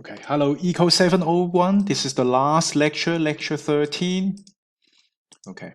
Okay, hello, Eco 701. This is the last lecture, lecture 13. Okay.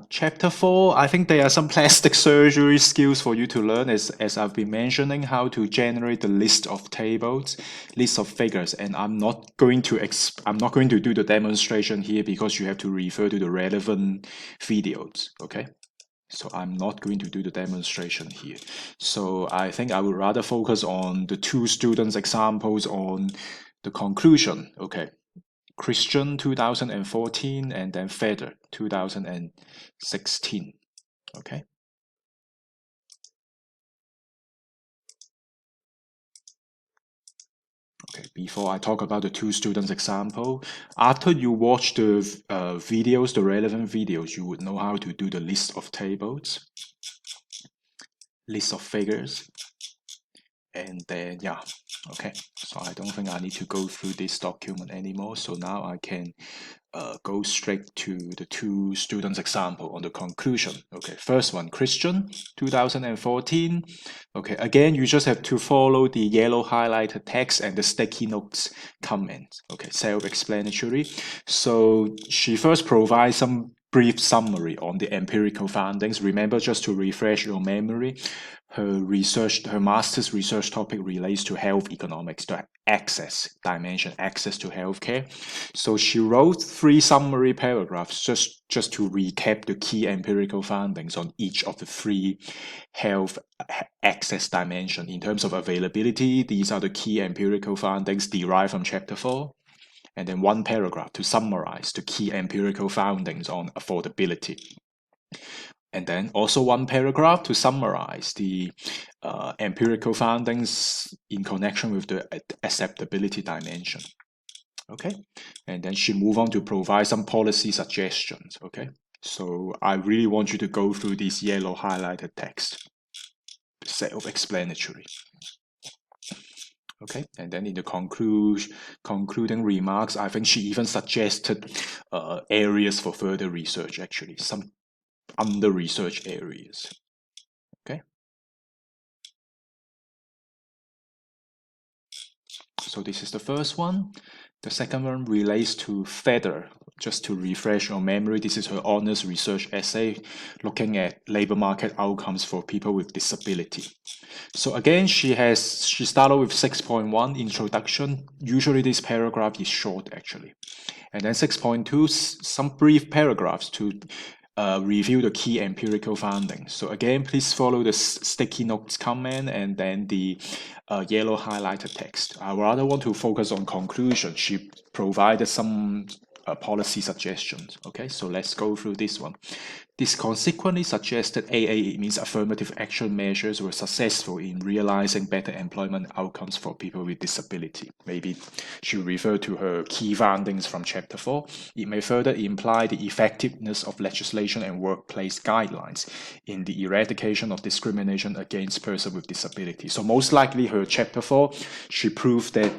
Chapter 4, I think there are some plastic surgery skills for you to learn as I've been mentioning how to generate the list of tables, list of figures, and I'm not going to do the demonstration here because you have to refer to the relevant videos, okay? So I'm not going to do the demonstration here. So I think I would rather focus on the two students examples on the conclusion. Okay. Christian 2014 and then Feder 2016. Okay. Okay. Before I talk about the two students example, after you watch the videos, the relevant videos, you would know how to do the list of tables, list of figures, and then yeah, okay, so I don't think I need to go through this document anymore, so now I can go straight to the two students example on the conclusion. Okay, first one, Christian 2014. Okay, again, you just have to follow the yellow highlighted text and the sticky notes comments. Okay, self-explanatory. So she first provides some brief summary on the empirical findings. Remember, just to refresh your memory, her master's research topic relates to health economics, the access dimension, access to healthcare. So she wrote three summary paragraphs just to recap the key empirical findings on each of the three health access dimension. In terms of availability, these are the key empirical findings derived from chapter 4. And then one paragraph to summarize the key empirical findings on affordability. And then also one paragraph to summarize the empirical findings in connection with the acceptability dimension. Okay, and then she move on to provide some policy suggestions. Okay, so I really want you to go through this yellow highlighted text, self-explanatory. Okay, and then in the concluding remarks, I think she even suggested areas for further research, actually, some under research areas. Okay. So this is the first one. The second one relates to Feder. Just to refresh your memory, this is her honors research essay looking at labor market outcomes for people with disability. So again, she started with 6.1 introduction. Usually this paragraph is short actually. And then 6.2, some brief paragraphs to review the key empirical findings. So again, please follow the sticky notes comment and then the yellow highlighted text. I rather want to focus on conclusion. She provided some policy suggestions. Okay, so let's go through this one. This consequently suggested AA means affirmative action measures were successful in realizing better employment outcomes for people with disability. Maybe she referred to her key findings from chapter 4. It may further imply the effectiveness of legislation and workplace guidelines in the eradication of discrimination against persons with disability. So most likely her chapter 4, she proved that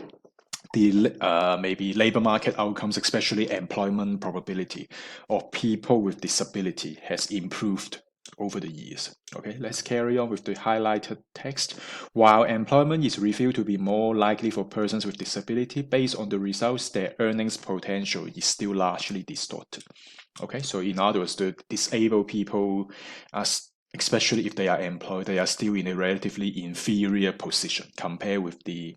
the maybe labor market outcomes, especially employment probability of people with disability, has improved over the years. Okay, let's carry on with the highlighted text. While employment is revealed to be more likely for persons with disability, based on the results, their earnings potential is still largely distorted. Okay, so in other words, the disabled people are especially if they are employed, they are still in a relatively inferior position compared with the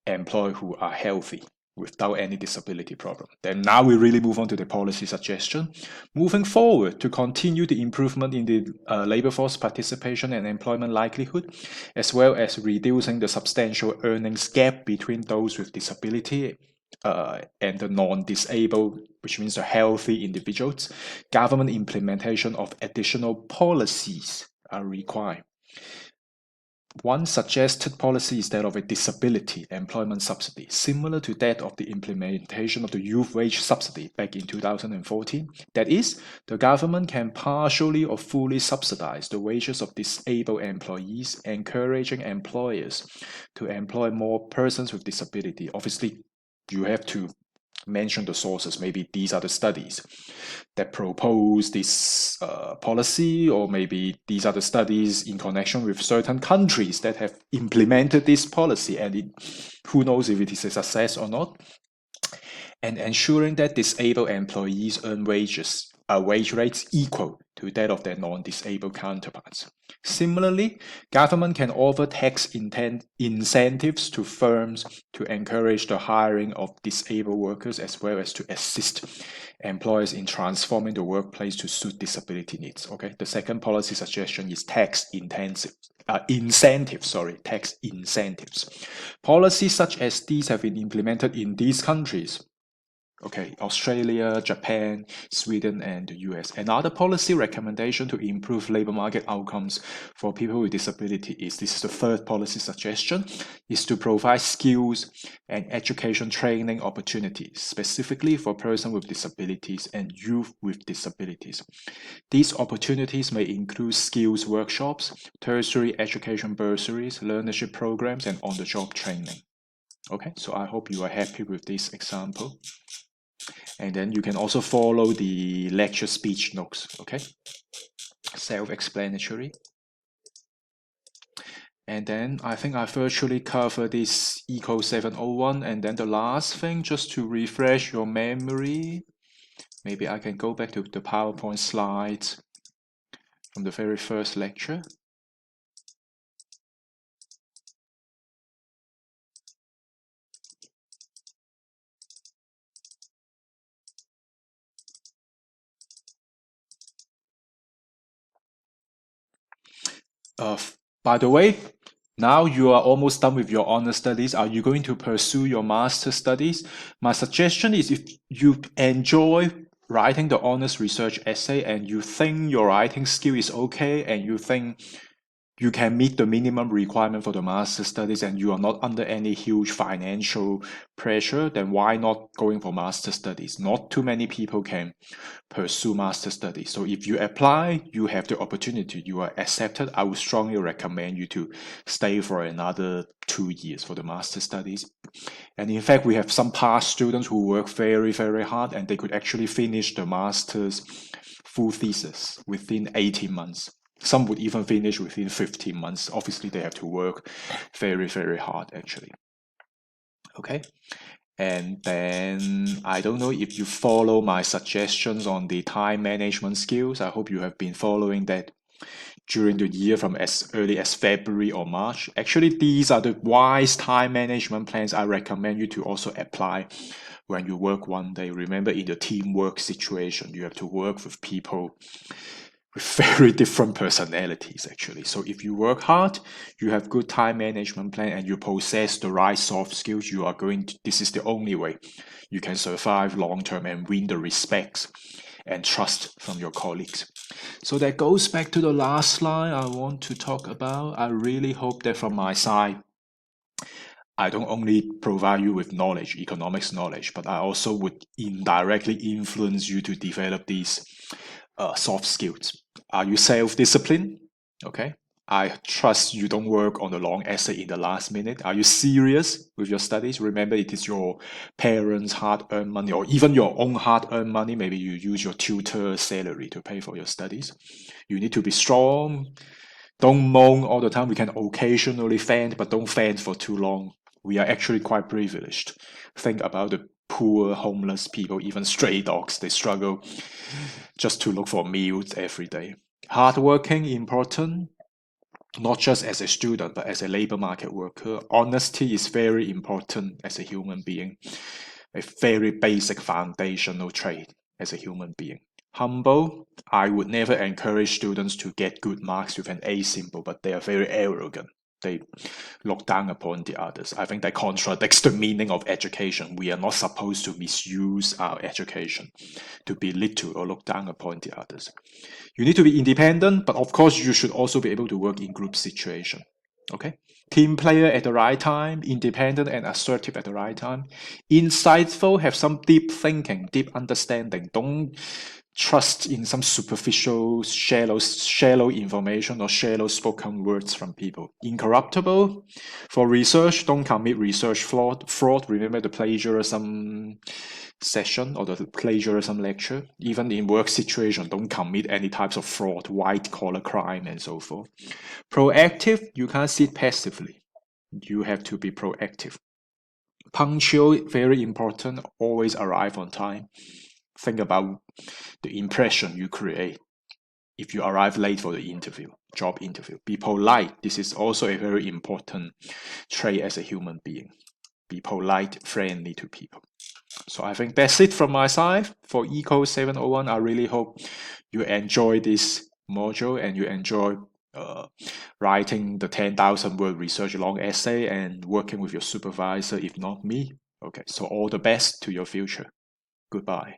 employed who are healthy without any disability problem. Then now we really move on to the policy suggestion. Moving forward, to continue the improvement in the labor force participation and employment likelihood, as well as reducing the substantial earnings gap between those with disability and the non-disabled, which means the healthy individuals, government implementation of additional policies are required. One suggested policy is that of a disability employment subsidy, similar to that of the implementation of the youth wage subsidy back in 2014. That is, the government can partially or fully subsidize the wages of disabled employees, encouraging employers to employ more persons with disability. Obviously, you have to mention the sources. Maybe these are the studies that propose this policy, or maybe these are the studies in connection with certain countries that have implemented this policy, and who knows if it is a success or not. And ensuring that disabled employees earn wage rates equal to that of their non-disabled counterparts. Similarly, government can offer tax incentives to firms to encourage the hiring of disabled workers, as well as to assist employers in transforming the workplace to suit disability needs. Okay, the second policy suggestion is tax incentives. Policies such as these have been implemented in these countries. Okay, Australia, Japan, Sweden, and the US. Another policy recommendation to improve labor market outcomes for people with disability this is the third policy suggestion, is to provide skills and education training opportunities, specifically for persons with disabilities and youth with disabilities. These opportunities may include skills workshops, tertiary education bursaries, learnership programs, and on-the-job training. Okay, so I hope you are happy with this example. And then you can also follow the lecture speech notes, okay? Self-explanatory. And then I think I virtually covered this Eco 701. And then the last thing, just to refresh your memory, maybe I can go back to the PowerPoint slides from the very first lecture. By the way, now you are almost done with your honor studies. Are you going to pursue your master studies? My suggestion is, if you enjoy writing the honors research essay and you think your writing skill is okay, and you think you can meet the minimum requirement for the master studies, and you are not under any huge financial pressure, then why not going for master studies? Not too many people can pursue master studies. So if you apply, you have the opportunity, you are accepted, I would strongly recommend you to stay for another 2 years for the master studies. And in fact, we have some past students who work very, very hard, and they could actually finish the master's full thesis within 18 months. Some would even finish within 15 months. Obviously, they have to work very, very hard, actually. Okay. And then I don't know if you follow my suggestions on the time management skills. I hope you have been following that during the year from as early as February or March. Actually, these are the wise time management plans I recommend you to also apply when you work one day. Remember, in the teamwork situation, you have to work with people with very different personalities, actually. So if you work hard, you have good time management plan, and you possess the right soft skills, you are going to, this is the only way you can survive long term and win the respect and trust from your colleagues. So that goes back to the last slide I want to talk about. I really hope that from my side, I don't only provide you with knowledge, economics knowledge, but I also would indirectly influence you to develop these soft skills. Are you self-disciplined? Okay. I trust you don't work on a long essay in the last minute. Are you serious with your studies? Remember, it is your parents' hard-earned money, or even your own hard-earned money. Maybe you use your tutor's salary to pay for your studies. You need to be strong. Don't moan all the time. We can occasionally faint, but don't faint for too long. We are actually quite privileged. Think about the poor, homeless people, even stray dogs. They struggle just to look for meals every day. Hardworking, important, not just as a student, but as a labor market worker. Honesty is very important as a human being, a very basic foundational trait as a human being. Humble, I would never encourage students to get good marks with an A symbol, but they are very arrogant. They look down upon the others. I think that contradicts the meaning of education. We are not supposed to misuse our education to belittle or look down upon the others. You need to be independent, but of course you should also be able to work in group situation. Okay? Team player at the right time, independent and assertive at the right time, insightful, have some deep thinking, deep understanding. Don't trust in some superficial, shallow information or shallow spoken words from people. Incorruptible. For research, don't commit research fraud. Remember the plagiarism session or the plagiarism lecture. Even in work situation, don't commit any types of fraud, white collar crime, and so forth. Proactive, you can't sit passively. You have to be proactive. Punctual, very important. Always arrive on time. Think about the impression you create if you arrive late for the interview, job interview. Be polite. This is also a very important trait as a human being. Be polite, friendly to people. So I think that's it from my side for Eco 701. I really hope you enjoy this module and you enjoy writing the 10,000 word research long essay and working with your supervisor, if not me. Okay, so all the best to your future. Goodbye.